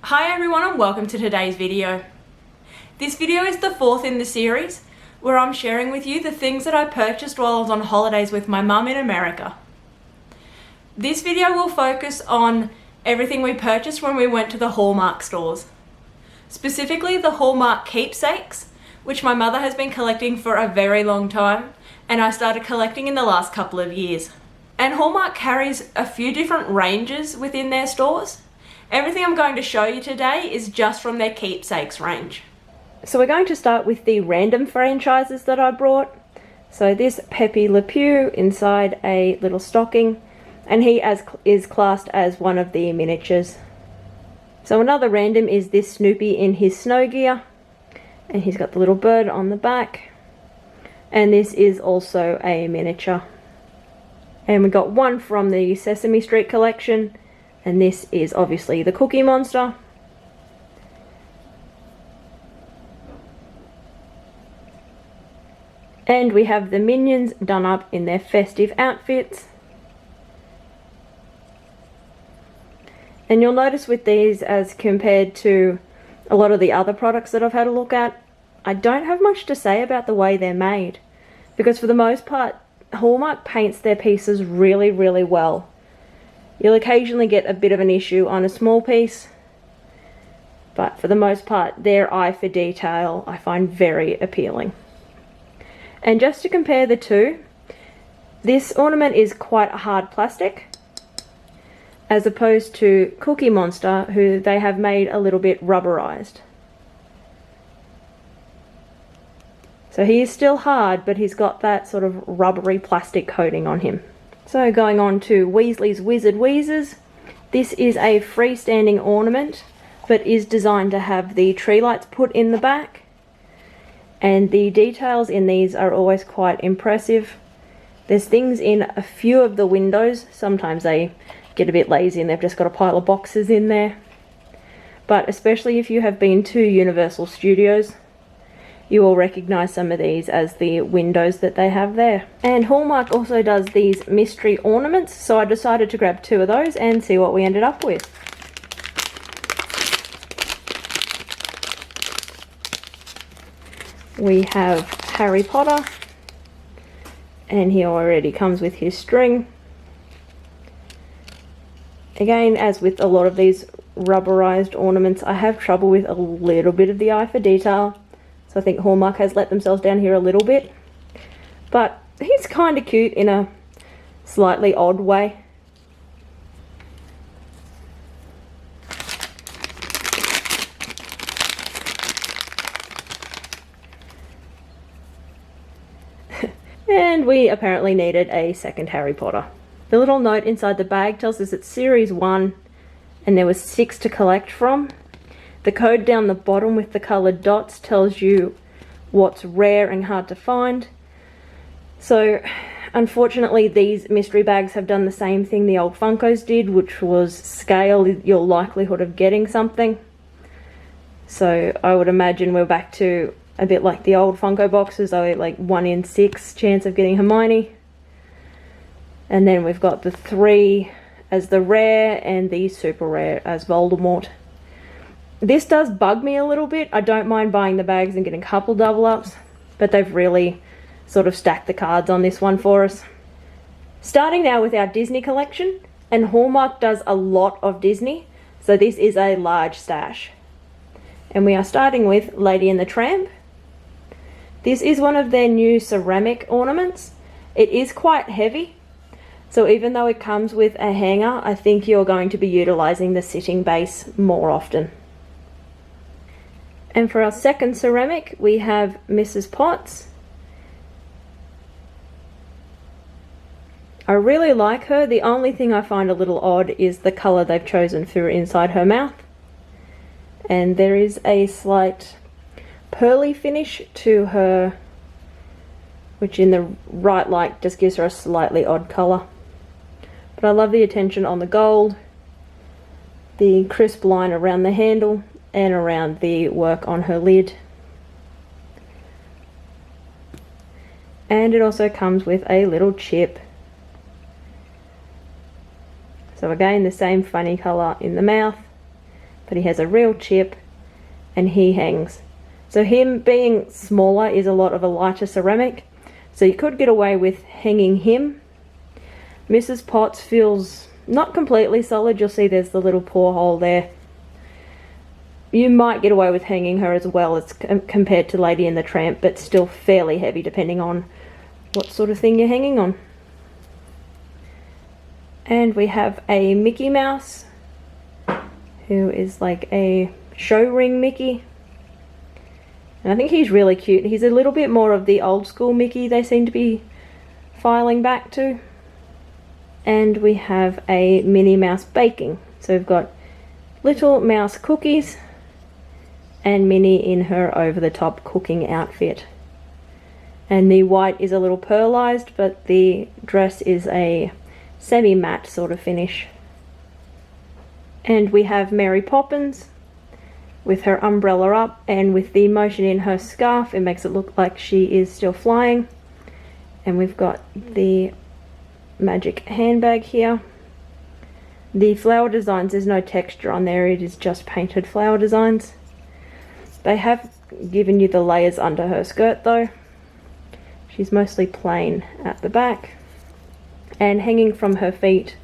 Hi everyone and welcome to today's video. This video is the fourth in the series where I'm sharing with you the things that I purchased while I was on holidays with my mum in America. This video will focus on everything we purchased when we went to the Hallmark stores. Specifically the Hallmark Keepsakes, which my mother has been collecting for a very long time and I started collecting in the last couple of years. And Hallmark carries a few different ranges within their stores. Everything I'm going to show you today is just from their Keepsakes range. So we're going to start with the random franchises that I brought. So this Pepe Le Pew inside a little stocking, and he is classed as one of the miniatures. So another random is this Snoopy in his snow gear, and he's got the little bird on the back, and this is also a miniature. And we got one from the Sesame Street collection, and this is obviously the Cookie Monster. And we have the Minions done up in their festive outfits. And you'll notice with these, as compared to a lot of the other products that I've had a look at, I don't have much to say about the way they're made. Because for the most part, Hallmark paints their pieces really, really well. You'll occasionally get a bit of an issue on a small piece, but for the most part, their eye for detail I find very appealing. And just to compare the two, this ornament is quite a hard plastic, as opposed to Cookie Monster, who they have made a little bit rubberized. So he is still hard, but he's got that sort of rubbery plastic coating on him. So going on to Weasley's Wizard Weezers. This is a freestanding ornament, but is designed to have the tree lights put in the back. And the details in these are always quite impressive. There's things in a few of the windows. Sometimes they get a bit lazy and they've just got a pile of boxes in there. But especially if you have been to Universal Studios, you will recognise some of these as the windows that they have there. And Hallmark also does these mystery ornaments, so I decided to grab two of those and see what we ended up with. We have Harry Potter, and he already comes with his string. Again, as with a lot of these rubberized ornaments, I have trouble with a little bit of the eye for detail. So I think Hallmark has let themselves down here a little bit. But he's kind of cute in a slightly odd way. And we apparently needed a second Harry Potter. The little note inside the bag tells us it's Series 1 and there was 6 to collect from. The code down the bottom with the coloured dots tells you what's rare and hard to find. So unfortunately these mystery bags have done the same thing the old Funkos did, which was scale your likelihood of getting something. So I would imagine we're back to a bit like the old Funko boxes, like 1 in 6 chance of getting Hermione. And then we've got the 3 as the rare and the super rare as Voldemort. This does bug me a little bit. I don't mind buying the bags and getting a couple double ups, but they've really sort of stacked the cards on this one for us. Starting now with our Disney collection, and Hallmark does a lot of Disney, so this is a large stash. And we are starting with Lady and the Tramp. This is one of their new ceramic ornaments. It is quite heavy, so even though it comes with a hanger, I think you're going to be utilizing the sitting base more often. And for our second ceramic, we have Mrs. Potts. I really like her. The only thing I find a little odd is the colour they've chosen for inside her mouth. And there is a slight pearly finish to her, which in the right light just gives her a slightly odd colour. But I love the attention on the gold, the crisp line around the handle, and around the work on her lid. And it also comes with a little chip. So again, the same funny colour in the mouth but he has a real chip and he hangs. So him being smaller is a lot of a lighter ceramic, so you could get away with hanging him. Mrs. Potts feels not completely solid. You'll see there's the little paw hole there. You might get away with hanging her as well as compared to Lady and the Tramp, but still fairly heavy depending on what sort of thing you're hanging on. And we have a Mickey Mouse, who is like a show ring Mickey. And I think he's really cute. He's a little bit more of the old school Mickey they seem to be filing back to. And we have a Minnie Mouse baking. So we've got little mouse cookies and Minnie in her over-the-top cooking outfit. And the white is a little pearlized, but the dress is a semi-matte sort of finish. And we have Mary Poppins with her umbrella up, and with the motion in her scarf it makes it look like she is still flying. And we've got the magic handbag here. The flower designs, there's no texture on there, it is just painted flower designs. They have given you the layers under her skirt though. She's mostly plain at the back, and hanging from her feet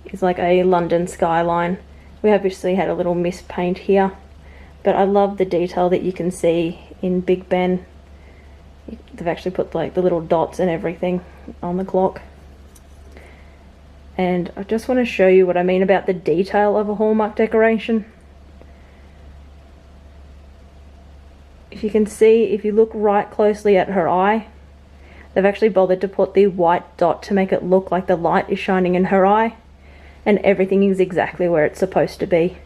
is like a London skyline. We obviously had a little mispaint here, but I love the detail that you can see in Big Ben. They've actually put like the little dots and everything on the clock. And I just want to show you what I mean about the detail of a Hallmark decoration. If you can see, if you look right closely at her eye, they've actually bothered to put the white dot to make it look like the light is shining in her eye, and everything is exactly where it's supposed to be.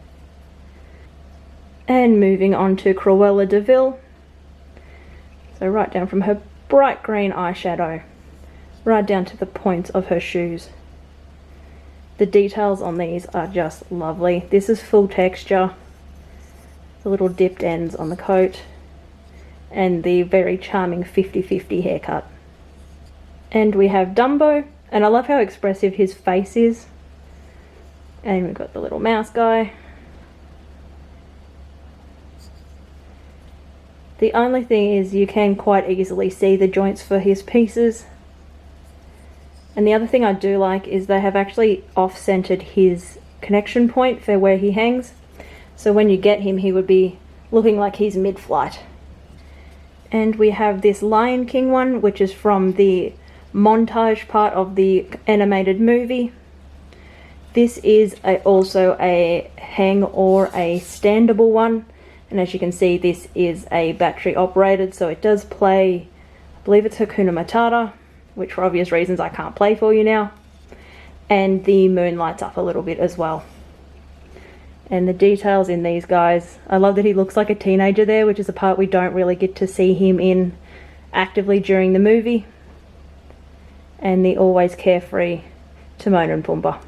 And moving on to Cruella de Vil. So right down from her bright green eyeshadow, right down to the points of her shoes. The details on these are just lovely. This is full texture, the little dipped ends on the coat, and the very charming 50-50 haircut. And we have Dumbo, and I love how expressive his face is. And we've got the little mouse guy. The only thing is you can quite easily see the joints for his pieces. And the other thing I do like is they have actually off-centered his connection point for where he hangs. So when you get him, he would be looking like he's mid-flight. And we have this Lion King one, which is from the montage part of the animated movie. This is also a hang or a standable one. And as you can see, this is a battery operated, so it does play, I believe it's Hakuna Matata, which for obvious reasons I can't play for you now. And the moon lights up a little bit as well. And the details in these guys, I love that he looks like a teenager there, which is a part we don't really get to see him in actively during the movie. And the always carefree Timon and Pumbaa.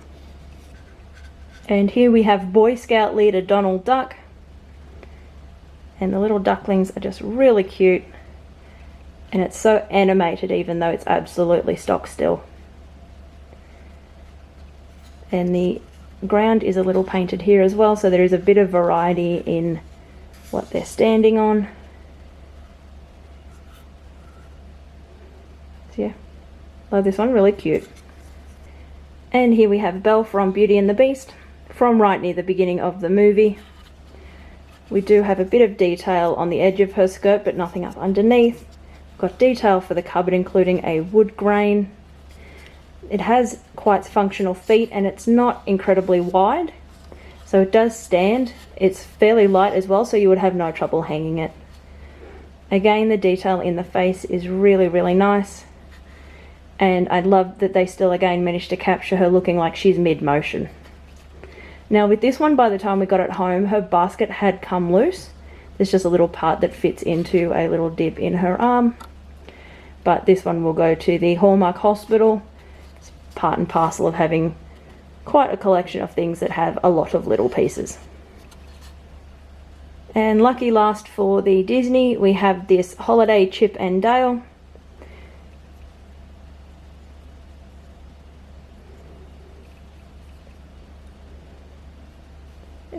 And here we have Boy Scout leader Donald Duck. And the little ducklings are just really cute. And it's so animated even though it's absolutely stock still. And the ground is a little painted here as well, so there is a bit of variety in what they're standing on. So yeah, love this one, really cute. And here we have Belle from Beauty and the Beast, from right near the beginning of the movie. We do have a bit of detail on the edge of her skirt, but nothing up underneath. We've got detail for the cupboard, including a wood grain. It has quite functional feet, and it's not incredibly wide, so it does stand. It's fairly light as well, so you would have no trouble hanging it. Again, the detail in the face is really, really nice. And I love that they still again managed to capture her looking like she's mid-motion. Now with this one, by the time we got it home, her basket had come loose. There's just a little part that fits into a little dip in her arm. But this one will go to the Hallmark Hospital. It's part and parcel of having quite a collection of things that have a lot of little pieces. And lucky last for the Disney, we have this Holiday Chip and Dale.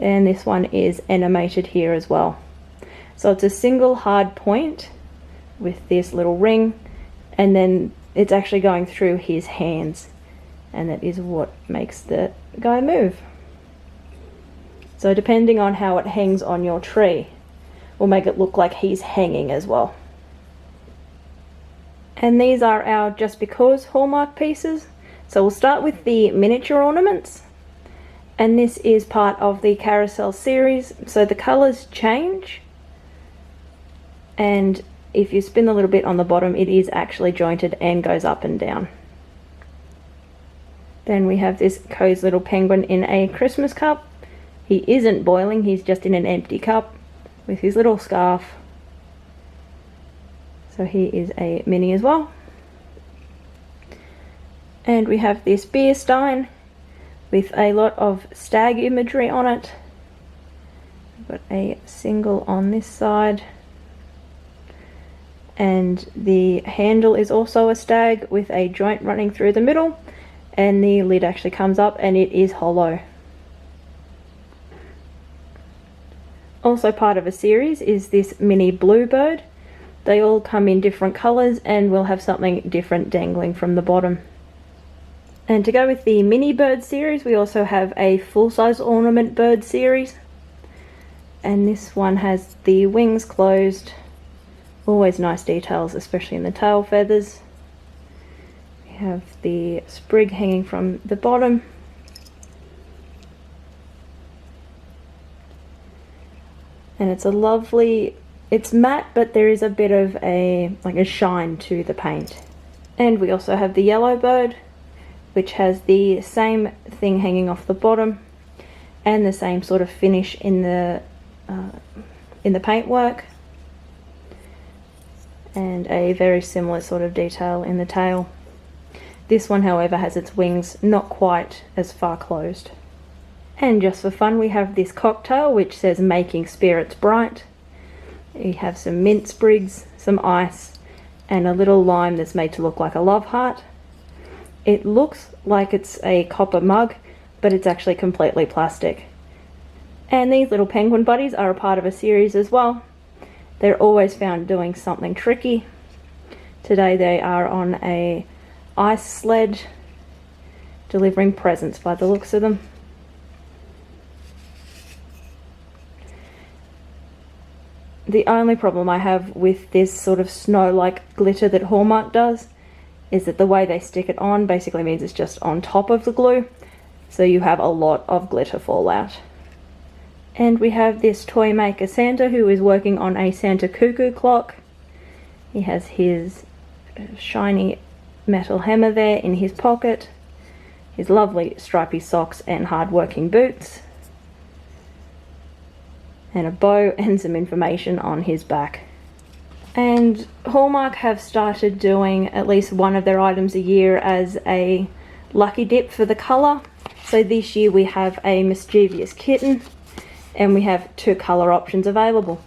And this one is animated here as well. So it's a single hard point with this little ring, and then it's actually going through his hands, and that is what makes the guy move. So depending on how it hangs on your tree will make it look like he's hanging as well. And these are our Just Because Hallmark pieces. So we'll start with the miniature ornaments, and this is part of the Carousel series. So the colours change, and if you spin the little bit on the bottom, it is actually jointed and goes up and down. Then we have this cozy little penguin in a Christmas cup. He isn't boiling, he's just in an empty cup with his little scarf. So he is a mini as well. And we have this beer stein with a lot of stag imagery on it. We've got a single on this side. And the handle is also a stag with a joint running through the middle. And the lid actually comes up and it is hollow. Also part of a series is this mini Bluebird. They all come in different colours and will have something different dangling from the bottom. And to go with the mini bird series, we also have a full-size ornament bird series. And this one has the wings closed. Always nice details, especially in the tail feathers. We have the sprig hanging from the bottom. And it's a lovely, it's matte, but there is a bit of a shine to the paint. And we also have the yellow bird, which has the same thing hanging off the bottom and the same sort of finish in the paintwork, and a very similar sort of detail in the tail. This one, however, has its wings not quite as far closed. And just for fun, we have this cocktail which says "Making Spirits Bright." We have some mint sprigs, some ice, and a little lime that's made to look like a love heart. It looks like it's a copper mug, but it's actually completely plastic. And these little penguin buddies are a part of a series as well. They're always found doing something tricky. Today they are on a ice sled delivering presents by the looks of them. The only problem I have with this sort of snow-like glitter that Hallmark does is that the way they stick it on basically means it's just on top of the glue, so you have a lot of glitter fallout. And we have this Toymaker Santa who is working on a Santa cuckoo clock. He has his shiny metal hammer there in his pocket, his lovely stripy socks and hard-working boots, and a bow and some information on his back. And Hallmark have started doing at least one of their items a year as a lucky dip for the colour. So this year we have a mischievous kitten, and we have 2 colour options available.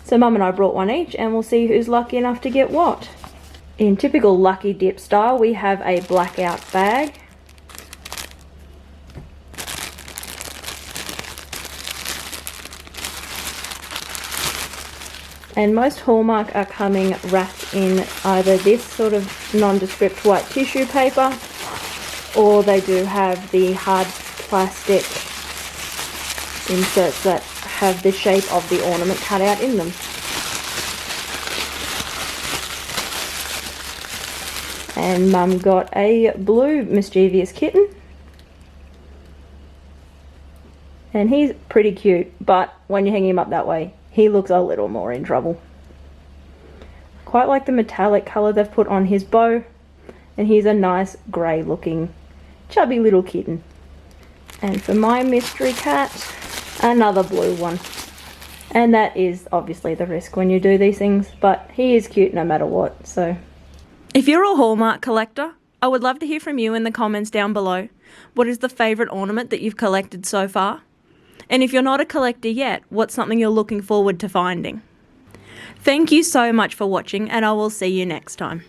So Mum and I brought one each, and we'll see who's lucky enough to get what. In typical lucky dip style, we have a blackout bag. And most Hallmark are coming wrapped in either this sort of nondescript white tissue paper, or they do have the hard plastic inserts that have the shape of the ornament cut out in them. And Mum got a blue mischievous kitten. And he's pretty cute, but when you hang him up that way, he looks a little more in trouble. Quite like the metallic colour they've put on his bow, and he's a nice grey looking chubby little kitten. And for my mystery cat, another blue one. And that is obviously the risk when you do these things, but he is cute no matter what, so. If you're a Hallmark collector, I would love to hear from you in the comments down below. What is the favourite ornament that you've collected so far? And if you're not a collector yet, what's something you're looking forward to finding? Thank you so much for watching, and I will see you next time.